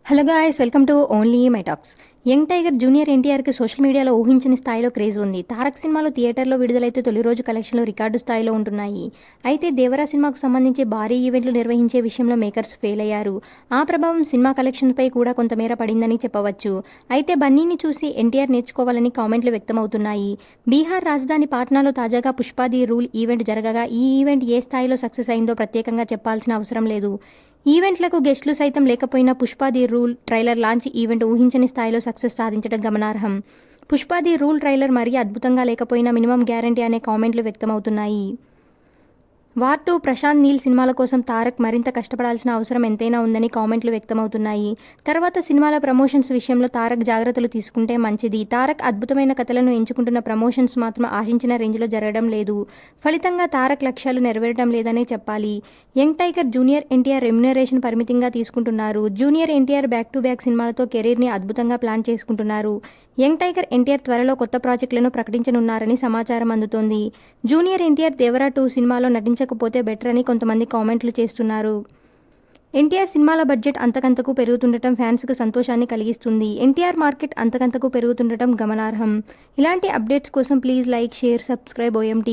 Hello guys, welcome to only my talks. Young tiger junior ఎన్టీఆర్కి social మీడియాలో ఊహించని స్థాయిలో క్రేజ్ ఉంది. తారక్ సినిమాలు థియేటర్లో విడుదలైతే తొలి రోజు కలెక్షన్లు రికార్డు స్థాయిలో ఉంటున్నాయి. అయితే దేవరా సినిమాకు సంబంధించి భారీ ఈవెంట్లు నిర్వహించే విషయంలో మేకర్స్ ఫెయిల్ అయ్యారు. ఆ ప్రభావం సినిమా కలెక్షన్పై కూడా కొంతమేర పడిందని చెప్పవచ్చు. అయితే బన్నీని చూసి ఎన్టీఆర్ నేర్చుకోవాలని కామెంట్లు వ్యక్తమవుతున్నాయి. బీహార్ రాజధాని పాట్నాలో తాజాగా పుష్ప ది రూల్ ఈవెంట్ జరగగా ఈ ఈవెంట్ ఏ స్థాయిలో సక్సెస్ అయిందో ప్రత్యేకంగా చెప్పాల్సిన అవసరం లేదు. ఈవెంట్లకు గెస్టులు సైతం లేకపోయినా Pushpa the rule trailer launch event ఊహించని స్థాయిలో సక్సెస్ సాధించడం గమనార్హం. పుష్ప ది రూల్ ట్రైలర్ మరీ అద్భుతంగా లేకపోయినా మినిమం గ్యారంటీ అనే కామెంట్లు వ్యక్తమవుతున్నాయి. వార్ 2 ప్రశాంత్ నీల్ సినిమాల కోసం తారక్ మరింత కష్టపడాల్సిన అవసరం ఎంతైనా ఉందని కామెంట్లు వ్యక్తమవుతున్నాయి. తర్వాత సినిమాల ప్రమోషన్స్ విషయంలో తారక్ జాగ్రత్తలు తీసుకుంటే మంచిది. తారక్ అద్భుతమైన కథలను ఎంచుకుంటున్న ప్రమోషన్స్ మాత్రం ఆశించిన రేంజ్లో జరగడం లేదు. ఫలితంగా తారక్ లక్ష్యాలు నెరవేరడం లేదనే చెప్పాలి. Young tiger junior NTR remuneration పరిమితంగా తీసుకుంటున్నారు. Junior NTR back to back సినిమాలతో కెరీర్ని అద్భుతంగా ప్లాన్ చేసుకుంటున్నారు. యంగ్ టైగర్ ఎన్టీఆర్ త్వరలో కొత్త ప్రాజెక్టులను ప్రకటించనున్నారని సమాచారం అందుతోంది. జూనియర్ ఎన్టీఆర్ దేవరా 2 సినిమాలో నటించకపోతే బెటర్ అని కొంతమంది కామెంట్లు చేస్తున్నారు. ఎన్టీఆర్ సినిమాల బడ్జెట్ అంతకంతకు పెరుగుతుండటం ఫ్యాన్స్కు సంతోషాన్ని కలిగిస్తుంది. ఎన్టీఆర్ మార్కెట్ అంతకంతకు పెరుగుతుండటం గమనార్హం. ఇలాంటి అప్డేట్స్ కోసం please like, share, subscribe OMT.